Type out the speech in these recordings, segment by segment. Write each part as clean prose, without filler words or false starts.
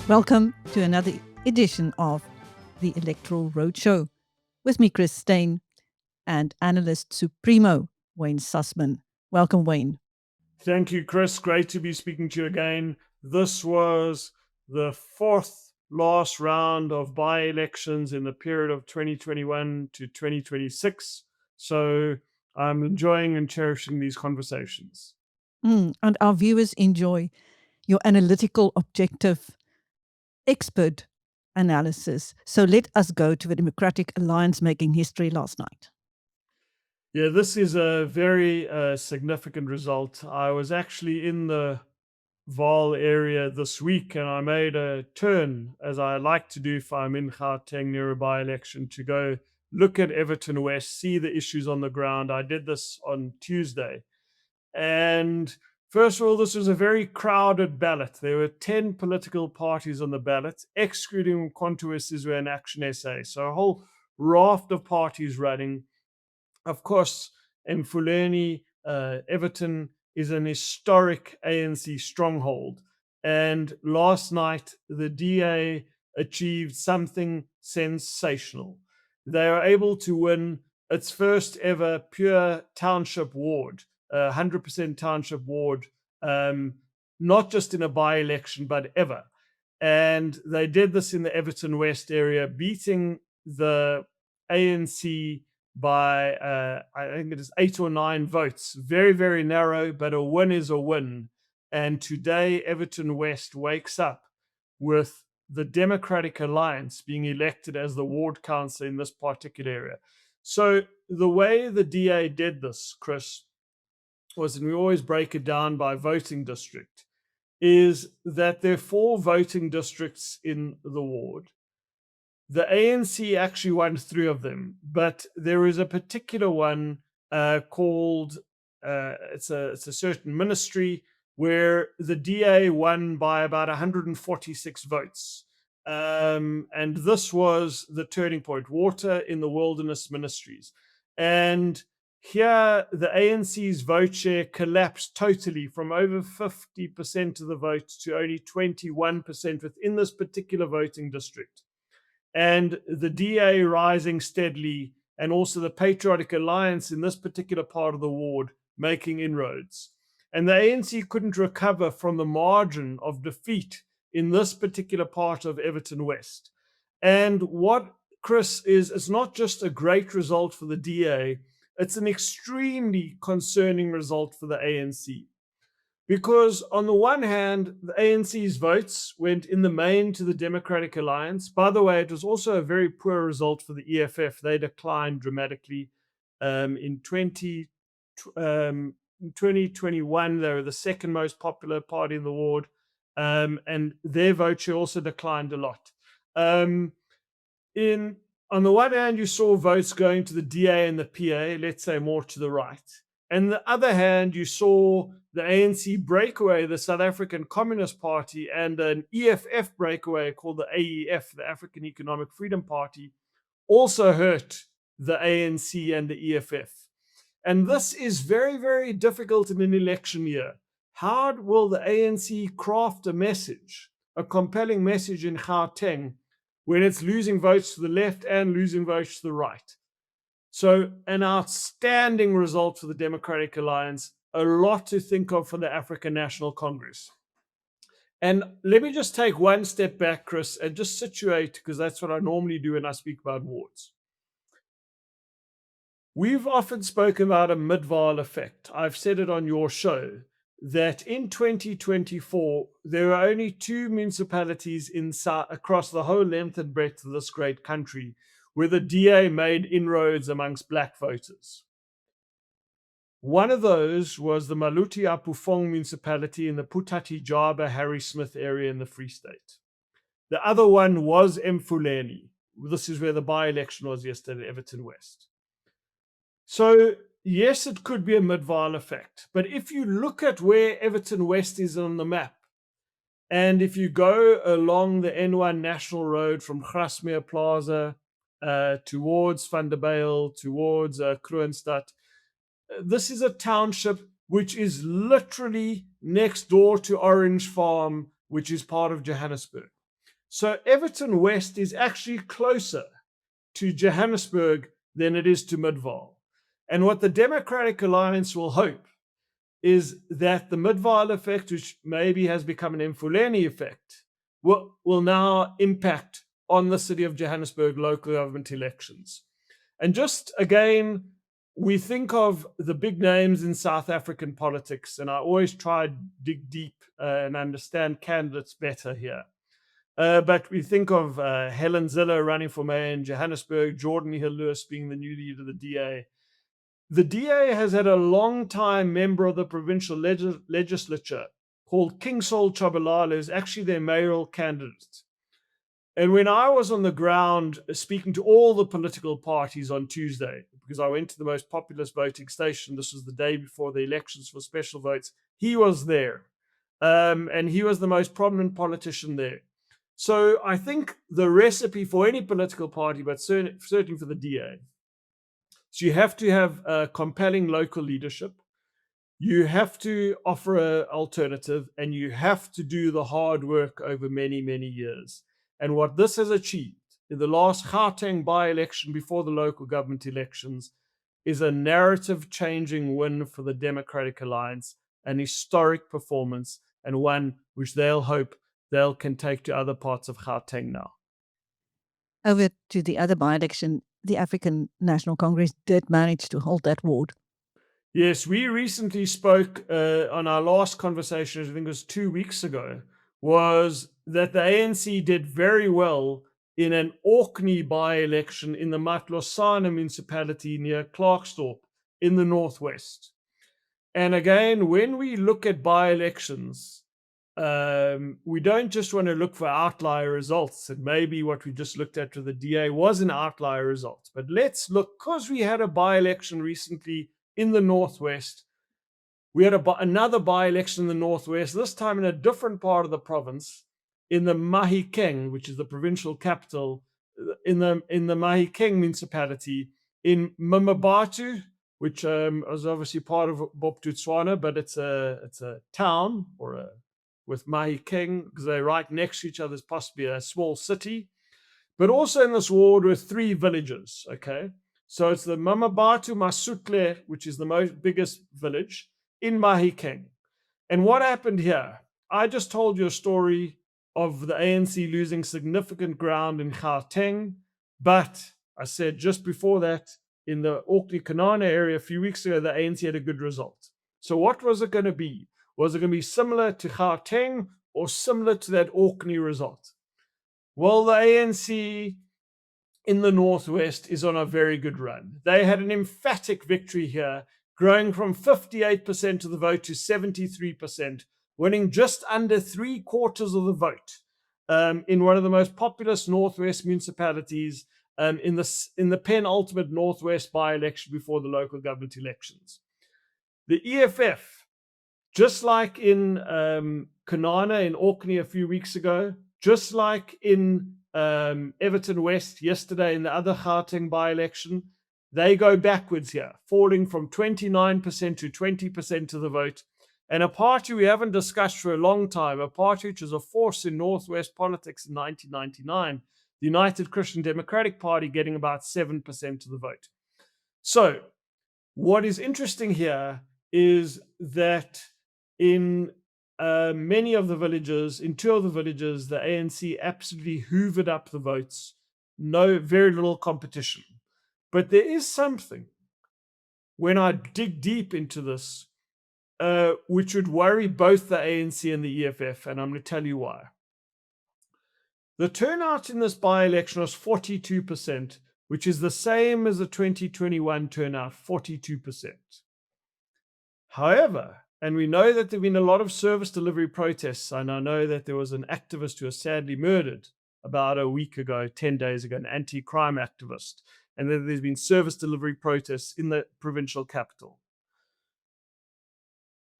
Welcome to another edition of the Electoral Road Show with me, Chris Steyn, and Analyst Supremo Wayne Sussman. Welcome, Wayne. Thank you, Chris. Great to be speaking to you again. This was the fourth last round of by-elections in the period of 2021 to 2026. So I'm enjoying and cherishing these conversations. And our viewers enjoy your analytical, objective, expert analysis. So let us go to the Democratic Alliance making history last night. Yeah, this is a very significant result. I was actually in the Vaal area this week, and I made a turn, as I like to do if I'm in Gauteng near a by-election, to go look at Evaton West, see the issues on the ground. I did this on Tuesday. And first of all, this was a very crowded ballot. There were 10 political parties on the ballot, excluding Quantum Sizwe and Action SA. So a whole raft of parties running. Of course, Emfuleni, Evaton is an historic ANC stronghold. And last night, the DA achieved something sensational. They are able to win its first ever pure township ward, 100% township ward, not just in a by-election, but ever. And they did this in the Evaton West area, beating the ANC by, I think it is 8 or 9 votes. Very, very narrow, but a win is a win. And today, Evaton West wakes up with the Democratic Alliance being elected as the ward councillor in this particular area. So the way the DA did this, Chris, was, and we always break it down by voting district, is that there are 4 voting districts in the ward. The ANC actually won 3 of them, but there is a particular one called, it's a certain ministry, where the DA won by about 146 votes. And this was the turning point, water in the wilderness ministries. And here, the ANC's vote share collapsed totally from over 50% of the votes to only 21% within this particular voting district. And the DA rising steadily, and also the Patriotic Alliance in this particular part of the ward making inroads. And the ANC couldn't recover from the margin of defeat in this particular part of Evaton West. And what, Chris, is, it's not just a great result for the DA, it's an extremely concerning result for the ANC. Because on the one hand, the ANC's votes went in the main to the Democratic Alliance. By the way, it was also a very poor result for the EFF. They declined dramatically. In 2021, they were the second most popular party in the ward. And their vote share also declined a lot. On the one hand, you saw votes going to the DA and the PA, let's say more to the right. And on the other hand, you saw the ANC breakaway, the South African Communist Party, and an EFF breakaway called the AEF, the African Economic Freedom Party, also hurt the ANC and the EFF. And this is very, very difficult in an election year. How will the ANC craft a message, a compelling message in Gauteng, when it's losing votes to the left and losing votes to the right? So an outstanding result for the Democratic Alliance, a lot to think of for the African National Congress. And let me just take one step back, Chris, and just situate, because that's what I normally do when I speak about wards. We've often spoken about a mid-Vaal effect. I've said it on your show, that in 2024, there are only 2 municipalities across the whole length and breadth of this great country where the DA made inroads amongst black voters. One of those was the Maluti Apufong municipality in the Putati Jaba Harry Smith area in the Free State. The other one was Emfuleni. This is where the by-election was yesterday, Evaton West. So yes, it could be a mid-Vaal effect. But if you look at where Evaton West is on the map, and if you go along the N1 National Road from Grasmere Plaza towards Van der Bijl, towards Kroonstad. This is a township which is literally next door to Orange Farm, which is part of Johannesburg. So Evaton West is actually closer to Johannesburg than it is to Midvaal. And what the Democratic Alliance will hope is that the Midvaal effect, which maybe has become an Emfuleni effect, will now impact on the city of Johannesburg local government elections. And just again, we think of the big names in South African politics, and I always try to dig deep and understand candidates better here. But we think of Helen Zille running for mayor in Johannesburg, Jordan Hill-Lewis being the new leader of the DA. The DA has had a long-time member of the provincial legislature called Kingsol Chabalala, who's actually their mayoral candidate. And when I was on the ground speaking to all the political parties on Tuesday, because I went to the most populous voting station, this was the day before the elections for special votes, he was there. And he was the most prominent politician there. So I think the recipe for any political party, but certainly for the DA, so you have to have compelling local leadership. You have to offer an alternative, and you have to do the hard work over many, many years. And what this has achieved in the last Gauteng by-election before the local government elections is a narrative-changing win for the Democratic Alliance, an historic performance, and one which they'll hope they can take to other parts of Gauteng now. Over to the other by-election, the African National Congress did manage to hold that ward. Yes, we recently spoke on our last conversation, I think it was 2 weeks ago, was that the ANC did very well in an Orkney by-election in the Matlosana municipality near Klerksdorp in the northwest. And again, when we look at by-elections, we don't just want to look for outlier results. And maybe what we just looked at with the DA was an outlier result. But let's look, because we had a by-election recently in the northwest. We had another by-election in the northwest, this time in a different part of the province, in the Mahikeng, which is the provincial capital, in the Mahikeng municipality, in Mmabatho, which is obviously part of Bophuthatswana, but it's a town with Mahikeng, because they're right next to each other, it's possibly a small city, but also in this ward with 3 villages, okay? So it's the Mmabatho Masutle, which is the biggest village, in Mahikeng. And what happened here? I just told you a story of the ANC losing significant ground in Gauteng, but I said just before that, in the Orkney-Kanana area a few weeks ago, the ANC had a good result. So what was it going to be? Was it going to be similar to Gauteng or similar to that Orkney result? Well, the ANC in the northwest is on a very good run. They had an emphatic victory here, growing from 58% of the vote to 73%, winning just under 3/4 of the vote in one of the most populous northwest municipalities in the penultimate northwest by-election before the local government elections. The EFF, just like in Kanana in Orkney a few weeks ago, just like in Evaton West yesterday in the other Gauteng by-election, they go backwards here, falling from 29% to 20% of the vote. And a party we haven't discussed for a long time, a party which was a force in Northwest politics in 1999, the United Christian Democratic Party, getting about 7% of the vote. So what is interesting here is that in many of the villages, in 2 of the villages, the ANC absolutely hoovered up the votes. Very little competition. But there is something, when I dig deep into this, which would worry both the ANC and the EFF, and I'm going to tell you why. The turnout in this by-election was 42%, which is the same as the 2021 turnout, 42%. However, and we know that there have been a lot of service delivery protests, and I know that there was an activist who was sadly murdered about a week ago, 10 days ago, an anti-crime activist, and that there's been service delivery protests in the provincial capital.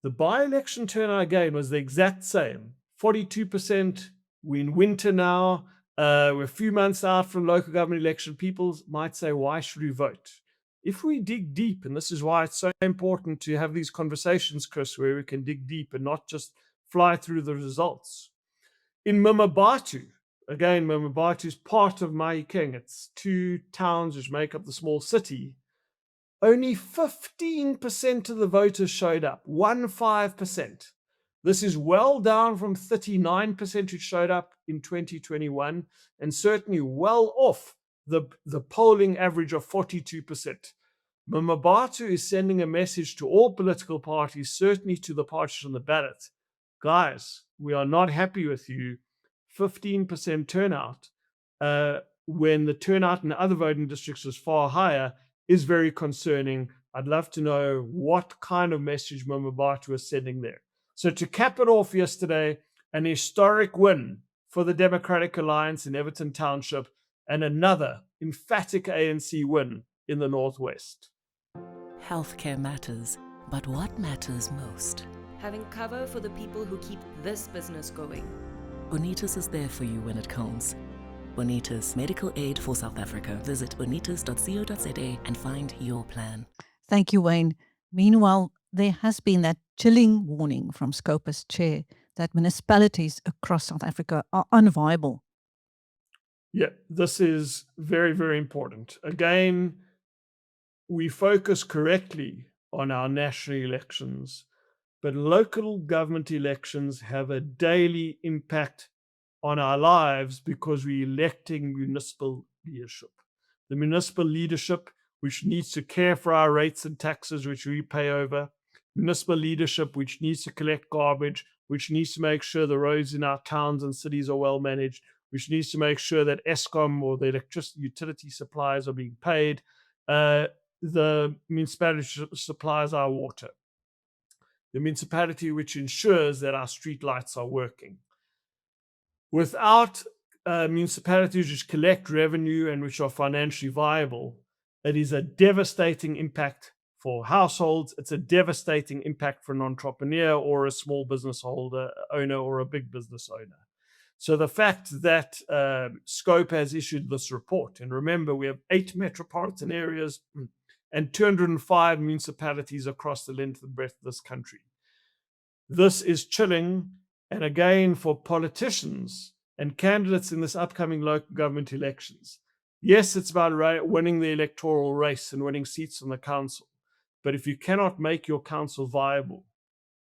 The by-election turnout again was the exact same, 42%. We're in winter now. We're a few months out from local government election. People might say, why should we vote? If we dig deep, and this is why it's so important to have these conversations, Chris, where we can dig deep and not just fly through the results. In Mmabatho, again, Mmabatho is part of Mahikeng. It's 2 towns which make up the small city. Only 15% of the voters showed up, 15%. This is well down from 39% who showed up in 2021, and certainly well off the polling average of 42%. Mmabatho is sending a message to all political parties, certainly to the parties on the ballot. Guys, we are not happy with you. 15% turnout, when the turnout in other voting districts was far higher, is very concerning. I'd love to know what kind of message Mmabatho is sending there. So to cap it off yesterday, an historic win for the Democratic Alliance in Evaton Township, and another emphatic ANC win in the Northwest. Healthcare matters, but what matters most? Having cover for the people who keep this business going. Bonitas is there for you when it counts. Bonitas, medical aid for South Africa. Visit bonitas.co.za and find your plan. Thank you, Wayne. Meanwhile, there has been that chilling warning from SCOPA's chair that municipalities across South Africa are unviable. Yeah, this is very, very important. Again, we focus correctly on our national elections, but local government elections have a daily impact on our lives because we're electing municipal leadership. The municipal leadership, which needs to care for our rates and taxes, which we pay over. Municipal leadership, which needs to collect garbage, which needs to make sure the roads in our towns and cities are well managed, which needs to make sure that Eskom or the electricity utility suppliers are being paid. The municipality supplies our water. The municipality which ensures that our street lights are working. Without municipalities which collect revenue and which are financially viable, it is a devastating impact for households. It's a devastating impact for an entrepreneur or a small business owner or a big business owner. So the fact that SCOPA has issued this report, and remember, we have 8 metropolitan areas and 205 municipalities across the length and breadth of this country. This is chilling, and again, for politicians and candidates in this upcoming local government elections. Yes, it's about winning the electoral race and winning seats on the council. But if you cannot make your council viable,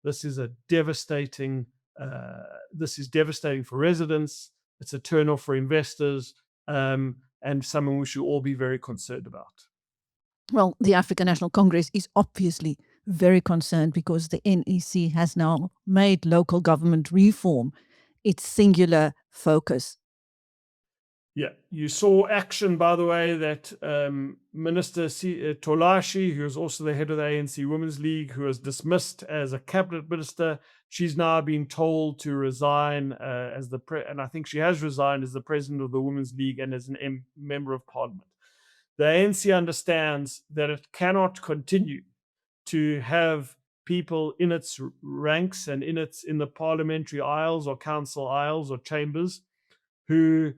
this is devastating for residents. It's a turnoff for investors, and something we should all be very concerned about. Well, the African National Congress is obviously very concerned because the NEC has now made local government reform its singular focus. Yeah, you saw action, by the way, that Minister Tolashi, who is also the head of the ANC Women's League, who was dismissed as a cabinet minister, she's now been told to resign and I think she has resigned as the president of the Women's League and as a member of parliament. The ANC understands that it cannot continue to have people in its ranks and in the parliamentary aisles or council aisles or chambers who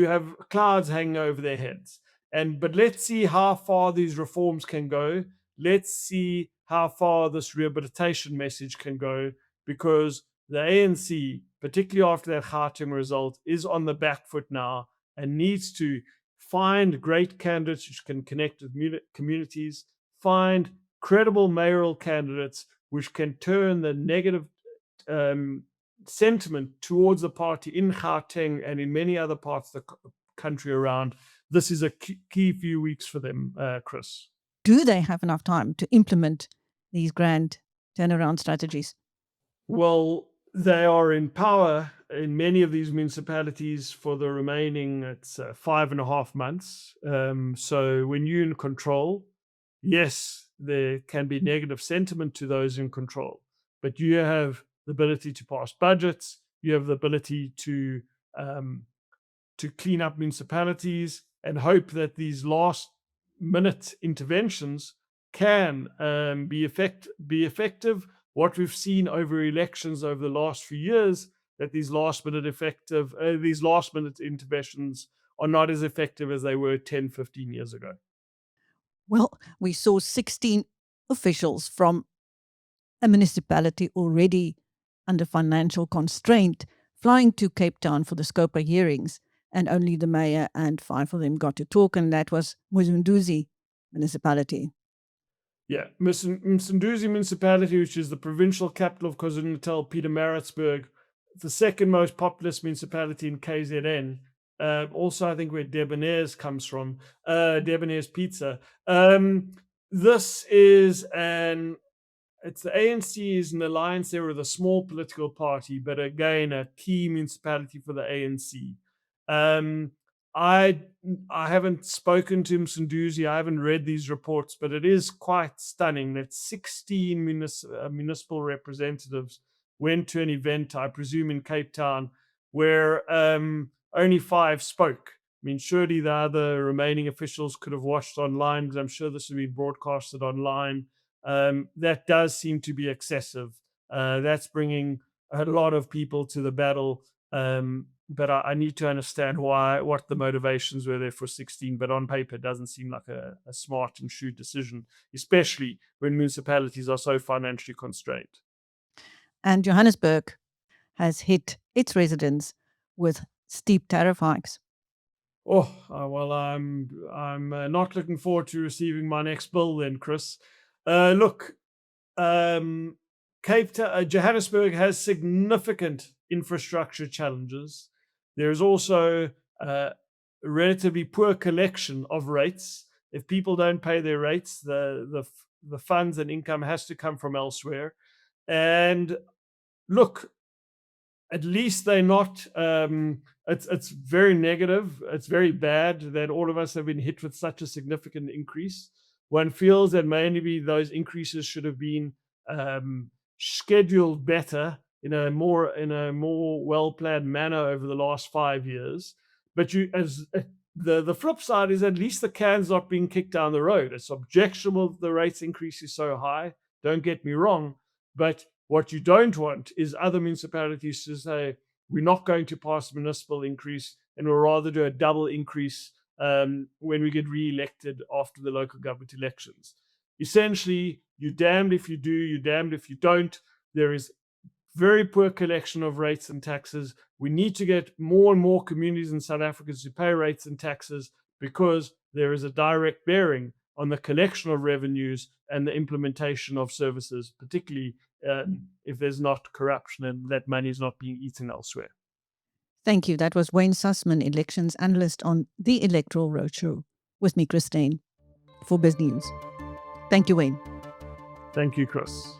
have clouds hanging over their heads. But let's see how far these reforms can go. Let's see how far this rehabilitation message can go, because the ANC, particularly after that Gauteng result, is on the back foot now and needs to find great candidates which can connect with communities, find credible mayoral candidates which can turn the negative sentiment towards the party in Gauteng and in many other parts of the country around. This is a key few weeks for them, Chris. Do they have enough time to implement these grand turnaround strategies? Well, they are in power in many of these municipalities for the remaining, it's 5.5 months. So when you're in control, yes, there can be negative sentiment to those in control, but you have the ability to pass budgets, you have the ability to clean up municipalities and hope that these last minute interventions can be effective. What we've seen over elections over the last few years that these last minute interventions are not as effective as they were 10, 15 years ago. Well, we saw 16 officials from a municipality already under financial constraint flying to Cape Town for the SCOPA hearings, and only the mayor and 5 of them got to talk, and that was Msunduzi municipality. Yeah, Msunduzi municipality, which is the provincial capital of KwaZulu-Natal, Pietermaritzburg, the second most populous municipality in KZN. Also, I think where Debonair's comes from, Debonair's Pizza. This is it's the ANC is an alliance there with a small political party, but again, a key municipality for the ANC. I haven't spoken to Msunduzi. I haven't read these reports, but it is quite stunning that 16 municipal representatives went to an event, I presume in Cape Town, where only 5 spoke. I mean, surely the other remaining officials could have watched online, because I'm sure this would be broadcasted online. That does seem to be excessive. That's bringing a lot of people to the battle. But I need to understand what the motivations were there for 16. But on paper, it doesn't seem like a smart and shrewd decision, especially when municipalities are so financially constrained. And Johannesburg has hit its residents with steep tariff hikes. Well, I'm not looking forward to receiving my next bill then, Chris. Look, Johannesburg has significant infrastructure challenges. There's also a relatively poor collection of rates. If people don't pay their rates, the funds and income has to come from elsewhere. And look, at least they're not. It's very negative. It's very bad that all of us have been hit with such a significant increase. One feels that maybe those increases should have been scheduled better in a more well-planned manner over the last 5 years. But the flip side is at least the can's not being kicked down the road. It's objectionable that the rates increase is so high. Don't get me wrong, but what you don't want is other municipalities to say, we're not going to pass a municipal increase, and we'll rather do a double increase when we get re-elected after the local government elections. Essentially, you're damned if you do, you're damned if you don't. There is very poor collection of rates and taxes. We need to get more and more communities in South Africa to pay rates and taxes, because there is a direct bearing on the collection of revenues and the implementation of services, particularly if there's not corruption and that money is not being eaten elsewhere. Thank you. That was Wayne Sussman, elections analyst on the Electoral Road Show, with me, Chris Steyn, for Biz News. Thank you, Wayne. Thank you, Chris.